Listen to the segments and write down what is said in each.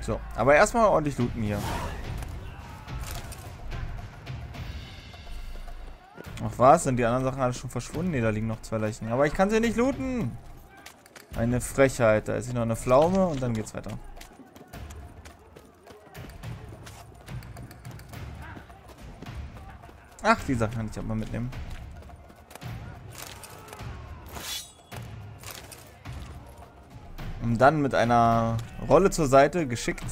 So, aber erstmal ordentlich looten hier. Ach was, sind die anderen Sachen alle schon verschwunden? Ne, da liegen noch 2 Leichen. Aber ich kann sie nicht looten. Eine Frechheit. Da ist noch eine Pflaume und dann geht's weiter. Ach, die Sachen kann ich auch mal mitnehmen. Und dann mit einer Rolle zur Seite geschickt.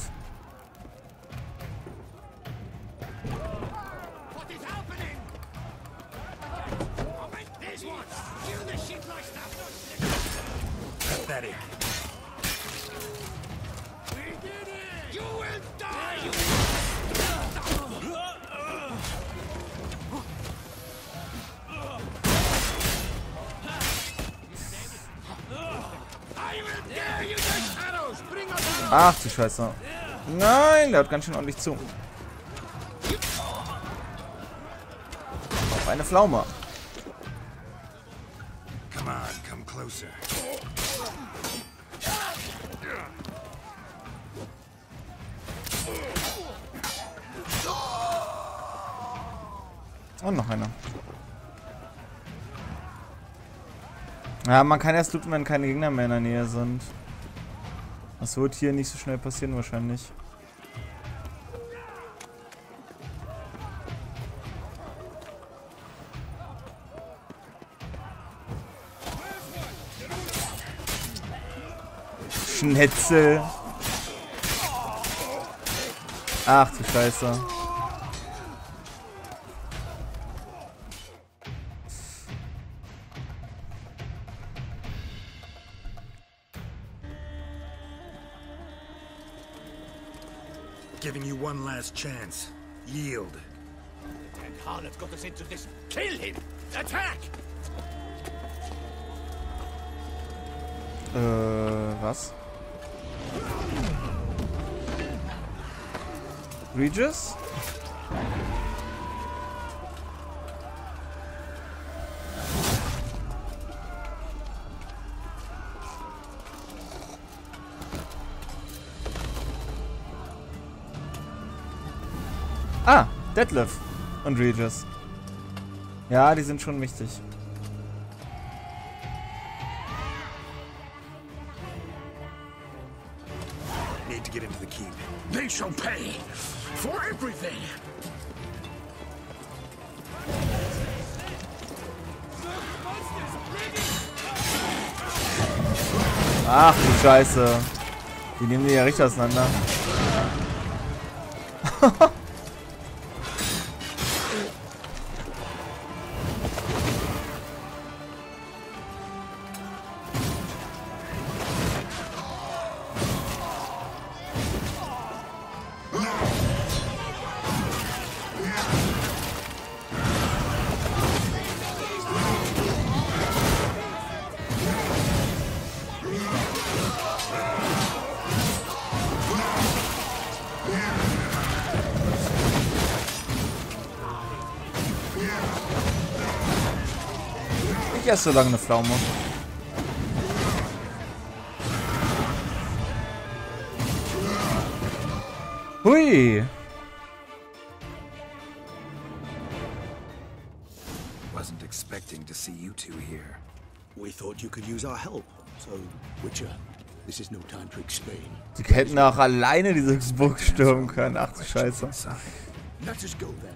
Ach du Scheiße. Nein, der hat ganz schön ordentlich zu. Auf eine Pflaume. Come on, come closer. Und noch einer. Ja, man kann erst looten, wenn keine Gegner mehr in der Nähe sind. Das wird hier nicht so schnell passieren wahrscheinlich. Schnetzel. Ach du Scheiße. Giving you one last chance. Yield. And Harlot's got us into this. Kill him! Attack! Was? Regis? Ah, Detlef und Regis. Ja, die sind schon wichtig. Need to get into the keep. They shall pay for everything. Ach du Scheiße. Die nehmen die ja richtig auseinander. Ich esse so lange eine Pflaume. Hui! Wasn't expecting to see you two here. We thought you could use our help. So, Witcher, this is no time to explain. Sie hätten auch alleine diese Burg stürmen können. Ach du Scheiße. Let us go then.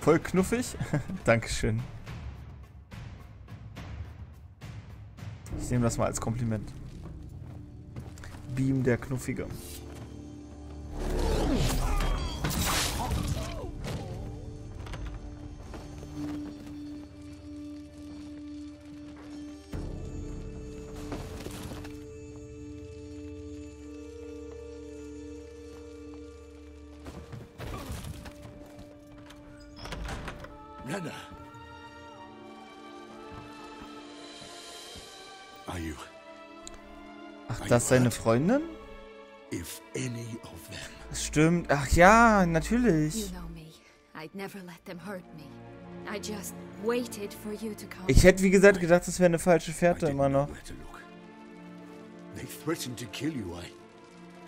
Voll knuffig. Dankeschön. Ich nehme das mal als Kompliment. Beam der Knuffige. Renna. Are you? Ach, das ist seine Freundin? If any of them. Das stimmt. Ach ja, natürlich. You know me. I'd never let them hurt me. I just waited for you to come. Ich hätte, wie gesagt, gedacht, das wäre eine falsche I Fährte didn't immer know noch. where to look. They threatened to kill you,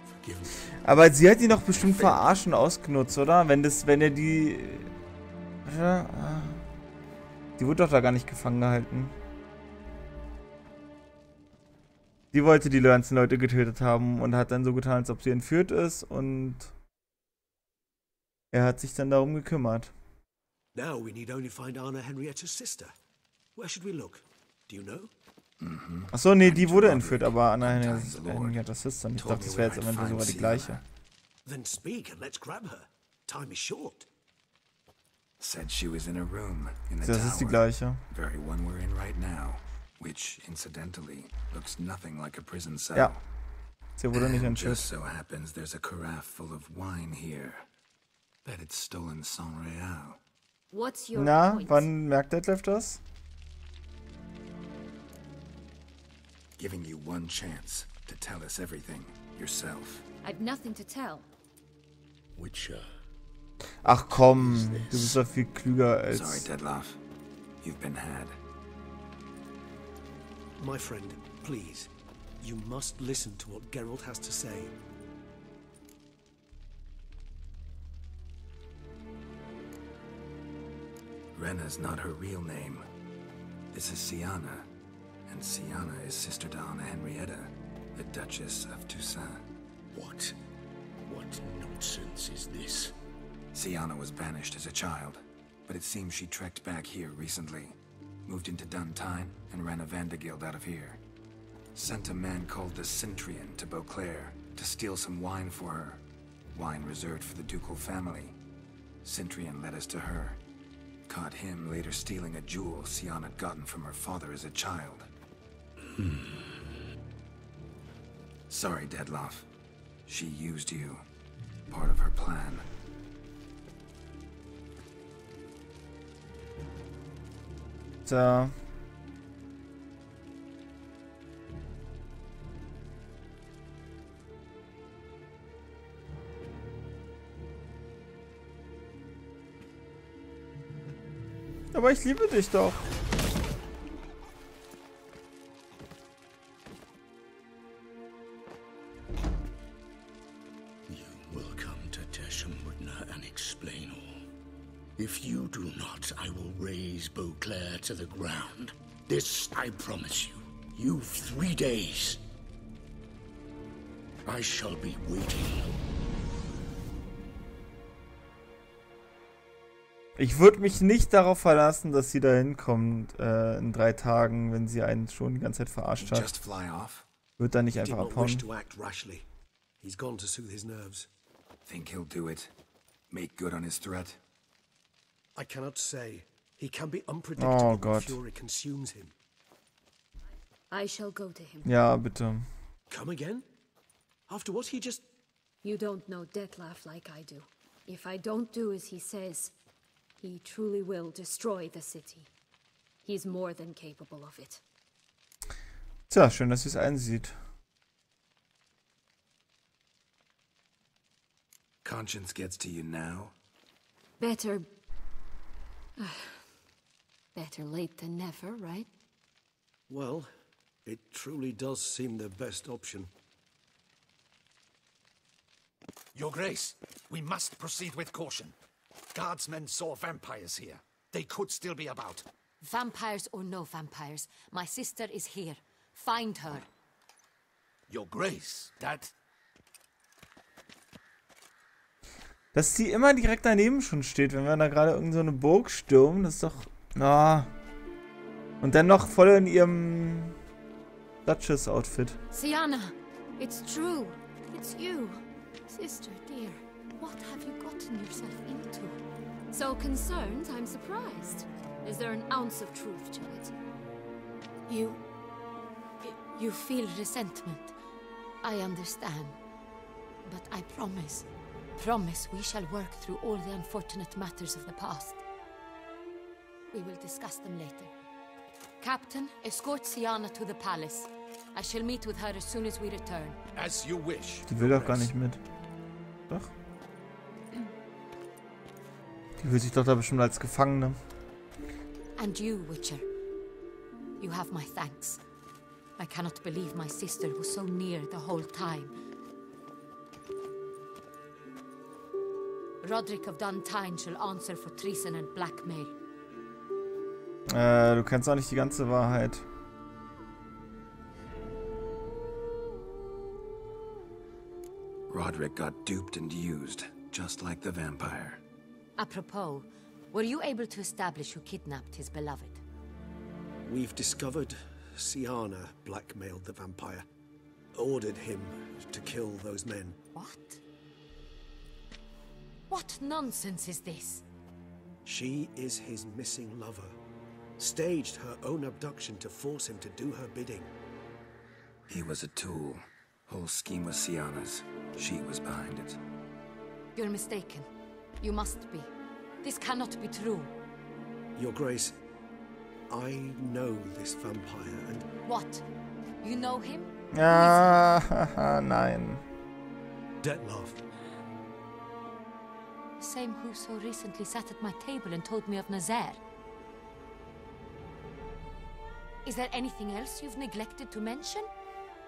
forgive me. Aber sie hat ihn doch bestimmt verarscht und ausgenutzt, oder? Wenn er die... Ja, die wurde doch da gar nicht gefangen gehalten. Die wollte die ganzen Leute getötet haben und hat dann so getan, als ob sie entführt ist, und er hat sich dann darum gekümmert. Now we need only find Anna Henrietta's sister. Where should we look? Do you know? Achso, nee, die wurde entführt, aber Anna Henrietta's Sister. Ich dachte, das wäre jetzt eventuell sogar die gleiche. Then speak and let's grab her. Time is short. Said she was in a room in the Das ist die tower. gleiche. Very one we're in right now, which incidentally looks nothing like a prison cell. Ja. Sie wurde nicht And entführt. just so happens there's a carafe full of wine here. Bet it's stolen sans real. What's your Na, point? wann merkt Detlef das? Giving you one chance to tell us everything yourself. I've nothing to tell. Witcher. Ach komm, du bist doch viel klüger Sorry, als... Detlef. You've been had. My friend, please. You must listen to what Geralt has to say. Rena's not her real name. This is Sienna. And Sienna is sister to Anna Henrietta, the Duchess of Toussaint. What? What nonsense is this? Sienna was banished as a child, but it seems she trekked back here recently. Moved into Duntine and ran a Vandergild out of here. Sent a man called the Centrian to Beauclair to steal some wine for her. Wine reserved for the ducal family. Centrian led us to her. Caught him later stealing a jewel Sienna had gotten from her father as a child. Sorry, Detlef. She used you. Part of her plan. Tja. Aber ich liebe dich doch. You will come to Teshumwudna and explain all. If you do not, I will raise Beauclair to the ground. This I promise you. You've 3 days. I shall be waiting. Ich würde mich nicht darauf verlassen, dass sie da hinkommt in 3 Tagen, wenn sie einen schon die ganze Zeit verarscht hat. Just fly off? Wird da nicht He did einfach not wish abhauen. to act rashly. He's gone to soothe his nerves. Think he'll do it? Make good on his threat? I cannot say. He can be unpredictable when Gott. fury consumes him. I shall go to him. Ja, bitte. Come again? After what he just... You don't know Detlef like I do. If I don't do as he says, he truly will destroy the city. He's more than capable of it. Tja, schön, dass sie es einsieht. Conscience gets to you now? Better... better late than never, right? Well, it truly does seem the best option. Your Grace, we must proceed with caution. Guardsmen saw vampires here. They could still be about. Vampires or no vampires, my sister is here. Find her. Your Grace, that... Dass sie immer direkt daneben schon steht, wenn wir da gerade irgend so eine Burg stürmen, das ist doch... Na. Und dann noch voll in ihrem Duchess-Outfit. Sienna, it's true. It's you. Sister, dear, what have you gotten yourself into? So concerned, I'm surprised. Is there an ounce of truth to it? You feel resentment. I understand. But I promise we shall work through all the unfortunate matters of the past. We will discuss them later. Captain, escort Sienna to the palace. I shall meet with her as soon as we return. As you wish. Die will doch gar nicht mit. Doch? Die will sich doch da bestimmt als Gefangene. And you, Witcher. You have my thanks. I cannot believe my sister was so near the whole time. Roderick of Duntine shall answer for treason and blackmail. Du kennst auch nicht die ganze Wahrheit. Roderick got duped and used, just like the vampire. Apropos, were you able to establish who kidnapped his beloved? We've discovered Siana blackmailed the vampire. Ordered him to kill those men. What? What nonsense is this? She is his missing lover. Staged her own abduction to force him to do her bidding. He was a tool. Whole scheme was Siana's. She was behind it. You're mistaken. You must be. This cannot be true. Your Grace, I know this vampire and... What? You know him? Nein. Detlef. The same who so recently sat at my table and told me of Nazaire. Is there anything else you've neglected to mention?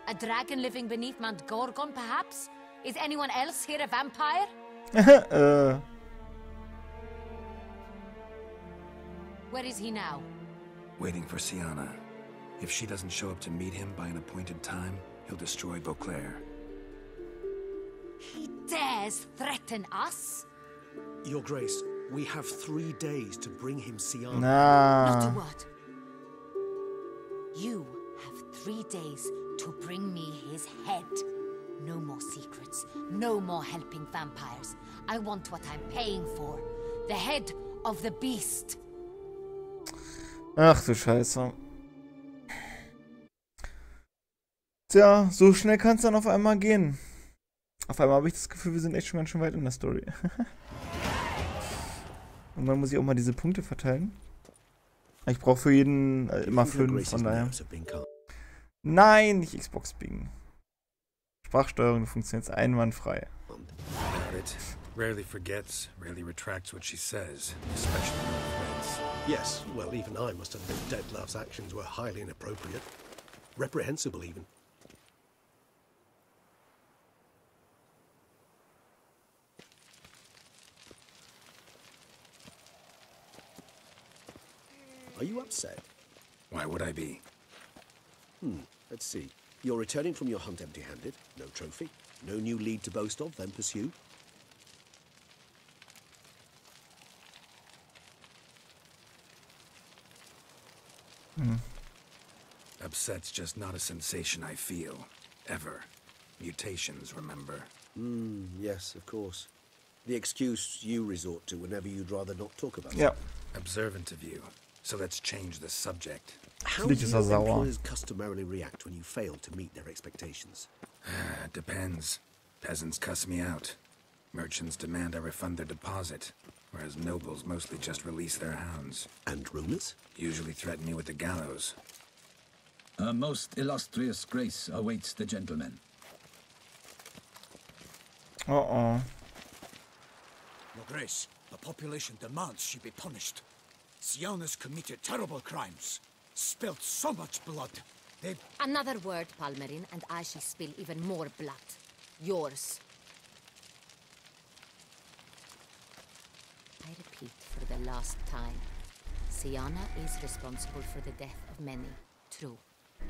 A dragon living beneath Mount Gorgon, perhaps? Is anyone else here a vampire? Where is he now? Waiting for Siana. If she doesn't show up to meet him by an appointed time, he'll destroy Beauclair. He dares threaten us? Your Grace, we have 3 days to bring him Siana. Not a word. You have 3 days to bring me his head. No more secrets. No more helping vampires. I want what I'm paying for. The head of the beast. Ach du Scheiße. Tja, so schnell kann es dann auf einmal gehen. Auf einmal habe ich das Gefühl, wir sind echt schon ganz schön weit in der Story. Und dann muss ich auch mal diese Punkte verteilen. Ich brauche für jeden immer 5, von daher. Nein, nicht Xbox Bing. Sprachsteuerung funktioniert einwandfrei. Rarely forgets, rarely retracts what she says, especially when friends. Yes, well, even I must admit Detlef's actions were highly inappropriate. Reprehensible, even. Are you upset? Why would I be? Let's see. You're returning from your hunt empty-handed. No trophy. No new lead to boast of, then pursue. Upset's just not a sensation I feel. Ever. Mutations, remember? Yes, of course. The excuse you resort to whenever you'd rather not talk about Ja. Observant of you. So let's change the subject. How do your employers customarily react when you fail to meet their expectations? Depends. Peasants cuss me out. Merchants demand I refund their deposit, whereas nobles mostly just release their hounds. And rulers? Usually threaten me with the gallows. A most illustrious grace awaits the gentleman. Oh. Your Grace, the population demands she be punished. Siana's committed terrible crimes. Spilt so much blood. They've... Another word, Palmerin, and I shall spill even more blood. Yours. I repeat for the last time. Siana is responsible for the death of many, true.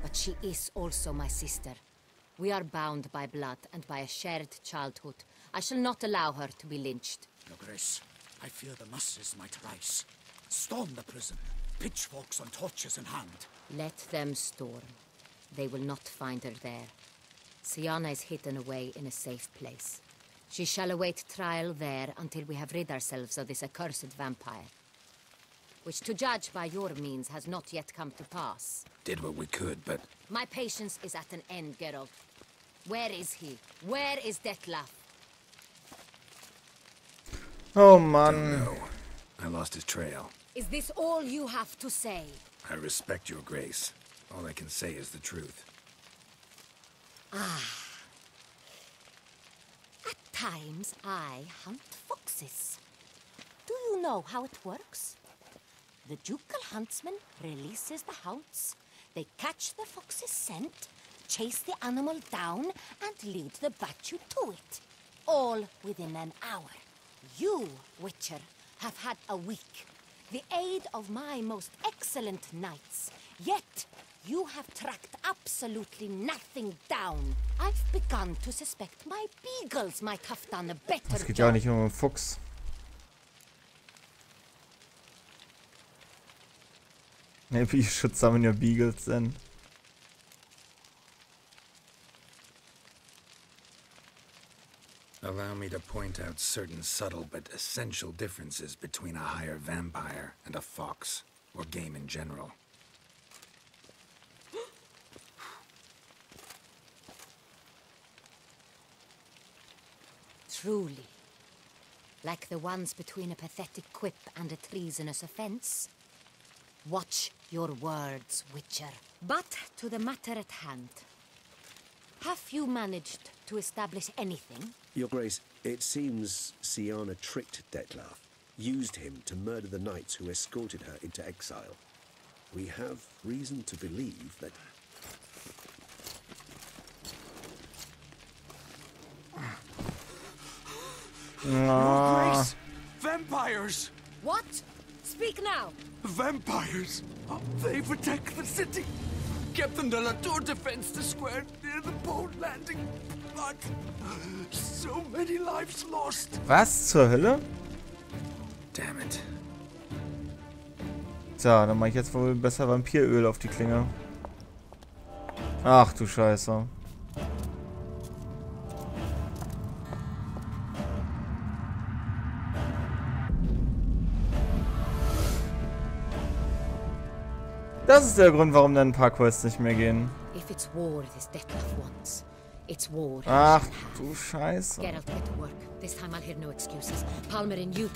But she is also my sister. We are bound by blood and by a shared childhood. I shall not allow her to be lynched. Your Grace, I fear the masses might rise. Storm the prison, pitchforks and torches in hand. Let them storm. They will not find her there. Siana is hidden away in a safe place. She shall await trial there until we have rid ourselves of this accursed vampire. Which, to judge by your means, has not yet come to pass. Did what we could, but... My patience is at an end, Geralt. Where is he? Where is Detlef? Oh Mann. No. I lost his trail. Is this all you have to say? I respect your grace. All I can say is the truth. At times, I hunt foxes. Do you know how it works? The ducal huntsman releases the hounds. They catch the fox's scent, chase the animal down, and lead the Batu to it. All within an hour. You, Witcher, have had a week. The aid of my most excellent knights. Yet, you have tracked absolutely nothing down. I've begun to suspect my beagles might have done a better Es geht ja auch job. nicht um einen Fuchs. Maybe you should summon your beagles then. Allow me to point out certain subtle but essential differences between a higher vampire and a fox, or game in general. Truly. Like the ones between a pathetic quip and a treasonous offense. Watch your words, Witcher. But to the matter at hand. Have you managed to establish anything? Your Grace, it seems Siana tricked Detlef, used him to murder the knights who escorted her into exile. We have reason to believe that... Ah, Grace! Vampires! What? Speak now! Vampires! They protect the city! Captain de la Tour defends the square near the boat landing. But so many lives lost. was zur Hölle? Damn it. Tja, dann mache ich jetzt wohl besser Vampiröl auf die Klinge. Ach du Scheiße. Das ist der Grund, warum dann ein paar Quests nicht mehr gehen. If it's war this Detlef wants, it's war he Ach shall have. du Scheiße. Geralt, get to work. This time I'll hear no excuses. Palmer and you...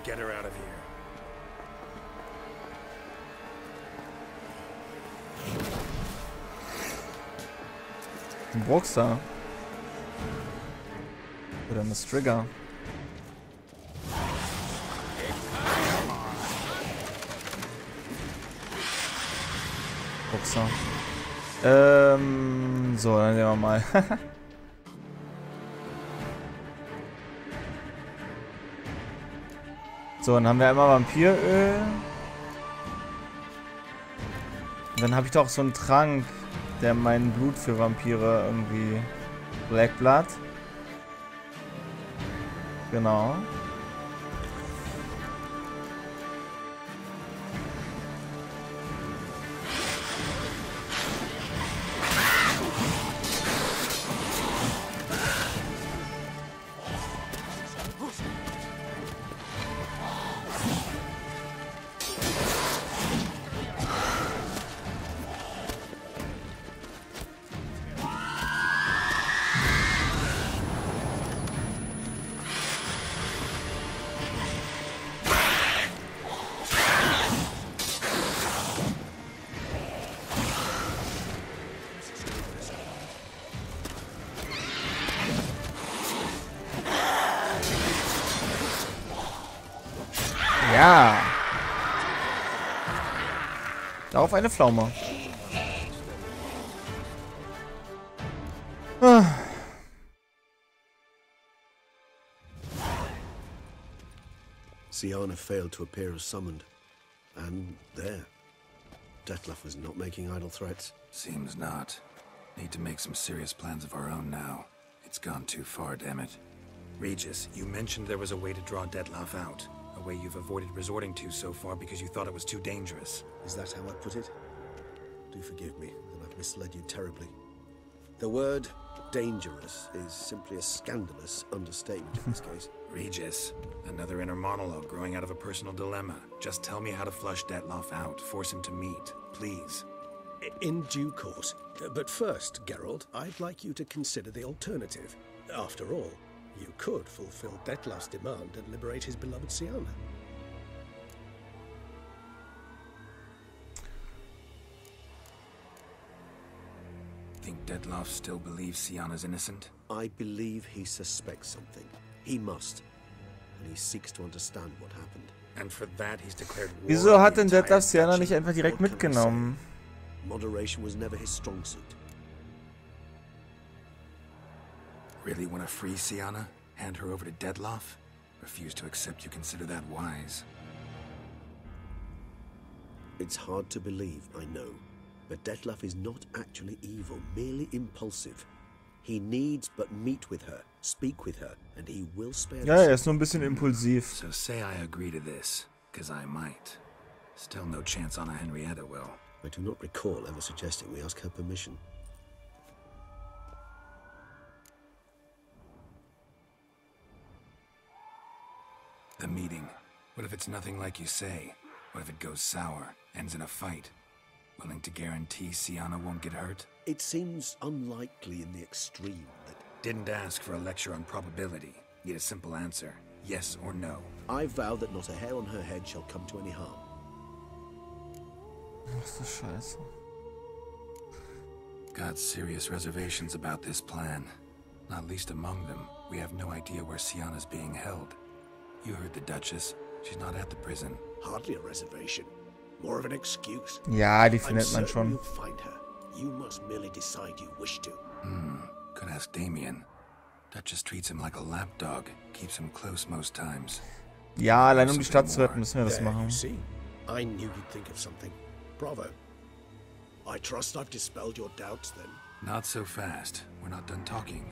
Get her out of here. Ein Bruxer. Oder ein Trigger. Bruxer. So, dann sehen wir mal. So, dann haben wir einmal Vampiröl. Und dann habe ich doch so einen Trank, der mein Blut für Vampire irgendwie... Black Blood. Genau. Ja. Darauf eine Pflaume. Siana failed to appear as summoned. And there. Detlef was not making idle threats. Seems not. Need to make some serious plans of our own now. It's gone too far, damn it. Regis, you mentioned there was a way to draw Detlef out. A way you've avoided resorting to so far because you thought it was too dangerous. Is that how I put it? Do forgive me that I've misled you terribly. The word dangerous is simply a scandalous understatement in this case. Regis, another inner monologue growing out of a personal dilemma. Just tell me how to flush Detlef out, force him to meet, please. In due course. But first, Geralt, I'd like you to consider the alternative. After all, you could fulfill Detlef's demand and liberate his beloved Siana. Think Detloff still believes Sienna's innocent? I believe he suspects something. He must. And he seeks to understand what happened. And for that he's declared war. Wieso on hat the denn entire Detloff Sienna duchy? nicht einfach direkt What can I say? mitgenommen? Moderation was never his strong suit. Really want to free Sienna? Hand her over to Detloff? Refuse to accept you consider that wise. It's hard to believe, I know. But Detloff is not actually evil, merely impulsive. He needs but meet with her, speak with her, and he will spare Ja, er ist nur ein bisschen impulsiv. So say I agree to this, because I might. Still no chance Anna Henrietta will. I do not recall ever suggesting we ask her permission. The meeting. What if it's nothing like you say? What if it goes sour, ends in a fight? Willing to guarantee Sienna won't get hurt? It seems unlikely in the extreme that... Didn't ask for a lecture on probability. Need a simple answer. Yes or no. I vow that not a hair on her head shall come to any harm. Ach du Scheiße. Got serious reservations about this plan. Not least among them, we have no idea where Sienna's being held. You heard the Duchess. She's not at the prison. Hardly a reservation. More of an excuse. Ja, die I'm findet man certain schon. you'll find her. You must merely decide you wish to. Could ask Damien. Duchess treats him like a lapdog. Keeps him close most times. Ja, allein um die Stadt zu retten, müssen wir das There, machen. you see? I knew you'd think of something. Bravo. I trust I've dispelled your doubts then. Not so fast. We're not done talking.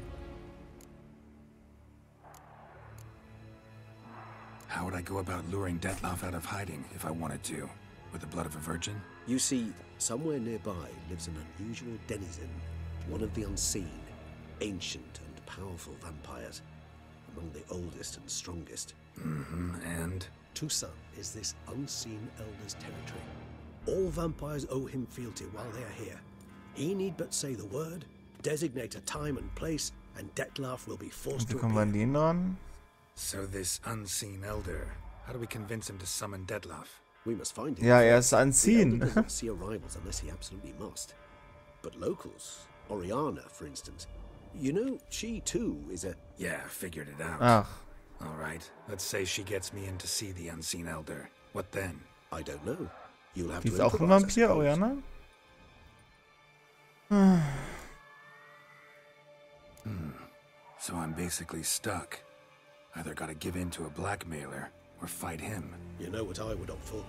How would I go about luring Detloff out of hiding if I wanted to? With the blood of a virgin? You see, somewhere nearby lives an unusual denizen, one of the unseen, ancient and powerful vampires, among the oldest and strongest. And? Toussaint is this unseen elder's territory. All vampires owe him fealty while they are here. He need but say the word, designate a time and place, and Detloff will be forced Wie to kommen wir an appear. den dran? So this unseen elder, how do we convince him to summon Detloff? We must find him. Ja, er ist The elder anziehen. does not see arrivals unless he absolutely must. But locals, Oriana, for instance, you know, she too is a... Yeah, figured it out. Ach, All right, let's say she gets me in to see the unseen elder. What then? I don't know. You'll have die to ist auch ein improvise, I Vampir, suppose. Oriana? So I'm basically stuck. Either gotta give in to a blackmailer, or fight him. You know what I would opt for?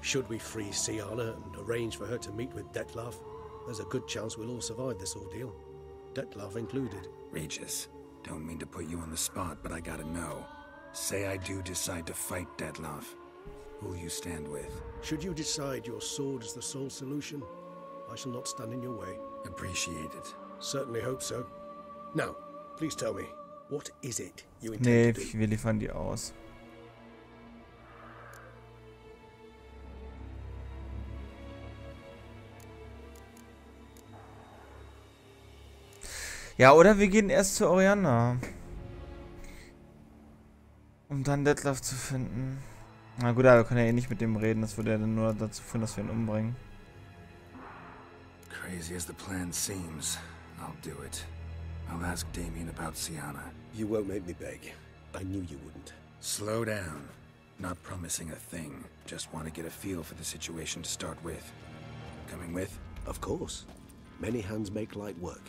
Should we free Sienna and arrange for her to meet with Detloff, there's a good chance we'll all survive this ordeal. Detloff included. Regis, don't mean to put you on the spot, but I gotta know. Say I do decide to fight Detloff. Who'll you stand with? Should you decide your sword is the sole solution, I shall not stand in your way. Appreciate it. Certainly hope so. Now, please tell me, what is it you intend Nee, to do? wir liefern die aus. Ja, oder wir gehen erst zu Oriana. Um dann Detloff zu finden. Na gut, aber wir können ja eh nicht mit dem reden. Das würde ja dann nur dazu führen, dass wir ihn umbringen. Crazy as the plan seems, I'll do it. I'll ask Damien about Sienna. You won't make me beg. I knew you wouldn't. Slow down. Not promising a thing. Just want to get a feel for the situation to start with. Coming with? Of course. Many hands make light work.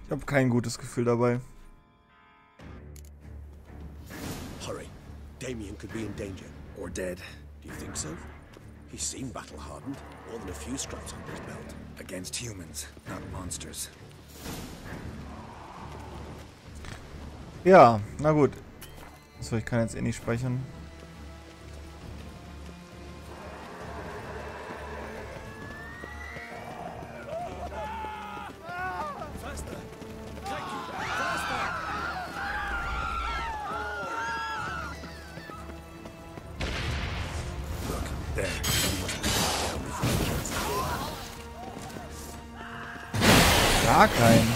Ich habe kein gutes Gefühl dabei. Hurry. Damien could be in danger. Or dead. Do you think so? He seemed battle-hardened. More than a few stripes under his belt. Against humans, not monsters. Ja, na gut. Achso, ich kann jetzt eh nicht speichern. Look, there. Gar keinen.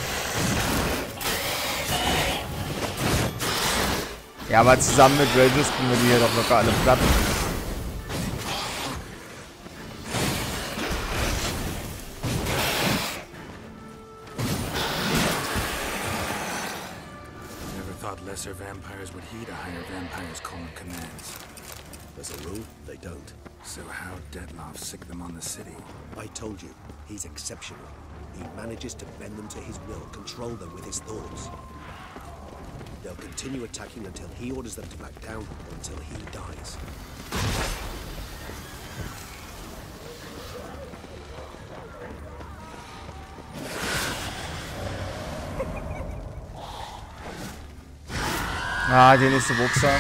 Ja, aber zusammen mit Regis kriegen wir die hier doch locker alle platt. thought lesser vampires would heed a higher vampire's call and commands. As a rule, they don't. So how'd Dettlaff sick them on the city? I told you, he's exceptional. He manages to bend them to his will, control them with his thoughts. They'll continue attacking until he orders them to back down, or until he dies. Ah, der nächste Boxer.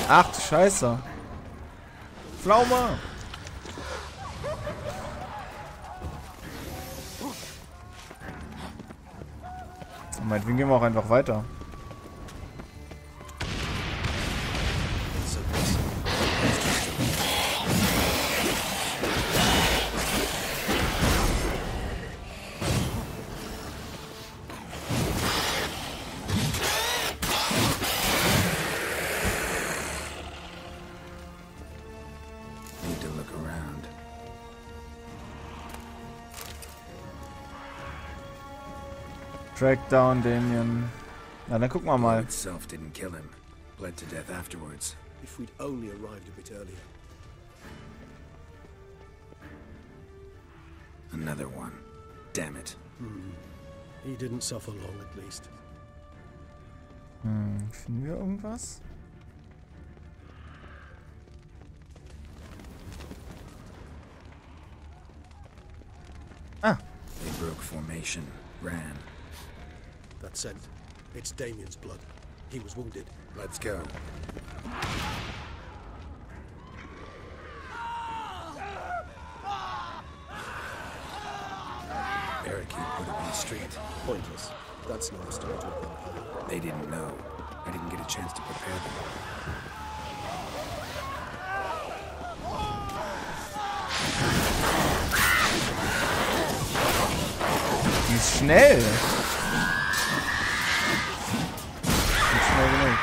Ach du Scheiße. Pflaume. Meinetwegen gehen wir auch einfach weiter. Track down Damien. Na, dann gucken wir mal. Itself didn't kill him. Bled to death afterwards. If we'd only arrived a bit earlier. Another one. Damn it. He didn't suffer long, at least. Finden wir irgendwas? Ah. They broke formation. Ran. That scent. It's Damien's blood. He was wounded. Let's go. Barricade put up in the street. Pointless. That's no estimate to a vampire. They didn't know. I didn't get a chance to prepare them. Die ist schnell. Nicht schnell genug.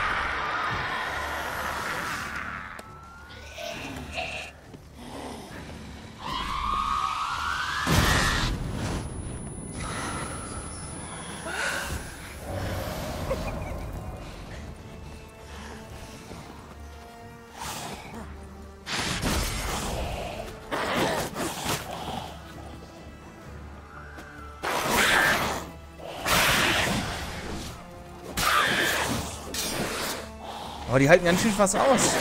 Aber die halten ganz schön was aus.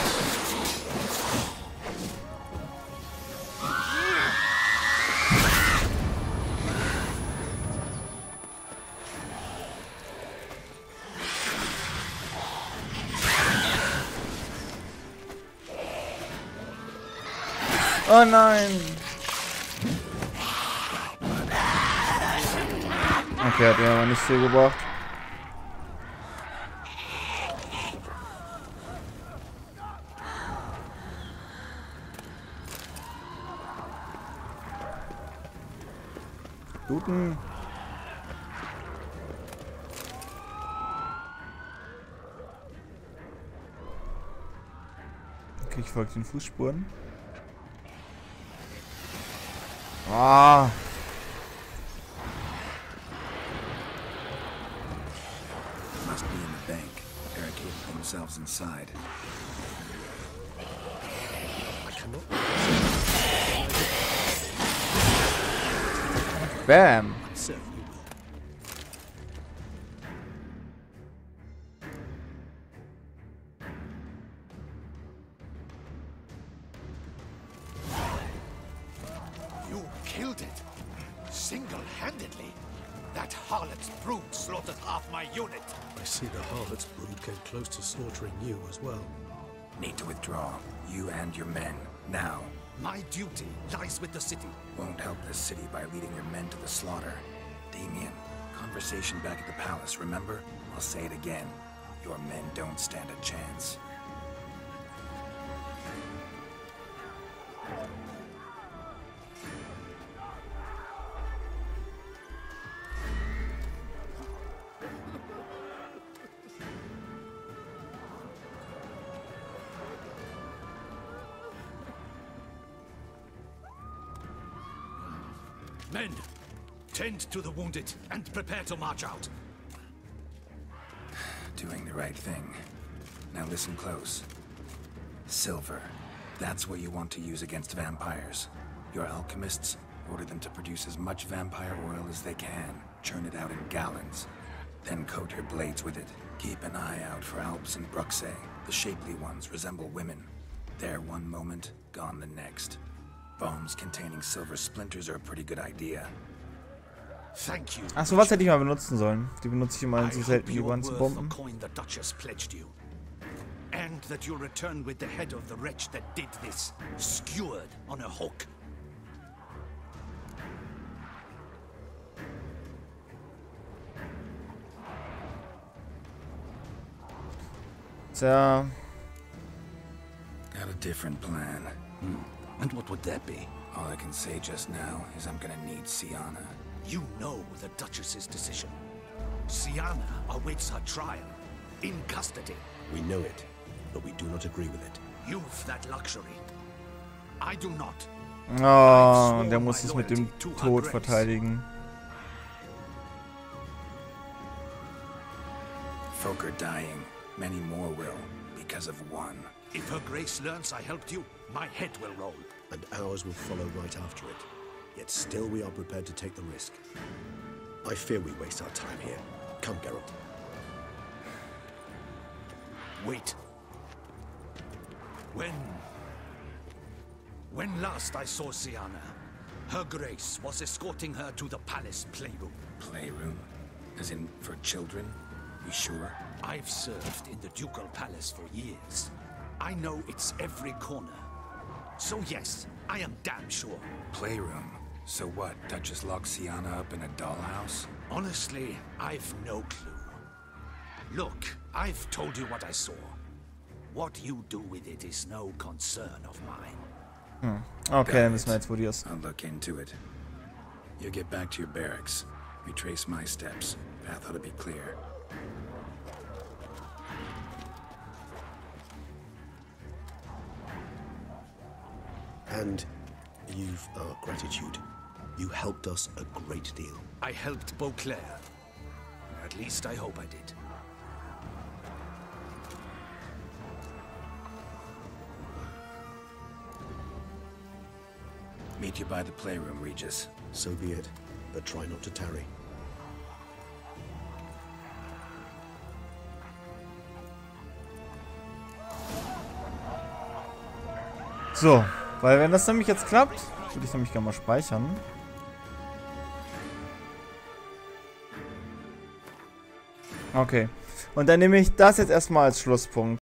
Oh nein. Okay, hat ja aber nicht viel gebracht. Guten. Okay, ich folge den Fußspuren. Ah. Must be in the bank. Barricaded themselves inside. Bam. Certainly will. You killed it. Single-handedly. That harlot's brood slaughtered half my unit. I see the harlot's brood came close to slaughtering you as well. Need to withdraw. You and your men. Now. My duty lies with the city. Won't help this city by leading your men to the slaughter. Damien, conversation back at the palace, remember? I'll say it again. Your men don't stand a chance. Men, tend to the wounded and prepare to march out. Doing the right thing. Now listen close. Silver. That's what you want to use against vampires. Your alchemists, order them to produce as much vampire oil as they can. Churn it out in gallons. Then coat your blades with it. Keep an eye out for Alps and Bruxae. The shapely ones resemble women. There one moment, gone the next. Bombs containing silver splinters are a pretty good idea. Thank you. Achso, was hätte ich mal benutzen sollen? Die benutze ich immer so selten, die Waren zu the bomben. coin the Duchess pledged you. And that you'll return with the head of the wretch that did this, skewered on a hook. Tja. Got a different plan. And what would that be? All I can say just now is I'm gonna need Siana. You know the Duchess's decision. Siana awaits her trial, in custody. We know it, but we do not agree with it. You've that luxury. I do not. Oh, der muss es mit dem Tod verteidigen. Folk are dying. Many more will, because of one. If her grace learns I helped you, my head will roll. And ours will follow right after it. Yet still we are prepared to take the risk. I fear we waste our time here. Come, Geralt. Wait. When last I saw Siana, her grace was escorting her to the palace playroom. Playroom? As in, for children? You sure? I've served in the ducal palace for years. I know its every corner. So yes, I am damn sure. Playroom? So what, Duchess locks Siana up in a dollhouse? Honestly, I've no clue. Look, I've told you what I saw. What you do with it is no concern of mine. Okay, dann wissen wir jetzt, wo die ist. I'll look into it. You get back to your barracks. Retrace my steps. Path ought to be clear. And you've our gratitude. You helped us a great deal. I helped Beauclair. At least I hope I did. Meet you by the playroom, Regis. So be it, but try not to tarry. So, weil wenn das nämlich jetzt klappt, würde ich nämlich gerne mal speichern. Okay. Und dann nehme ich das jetzt erstmal als Schlusspunkt.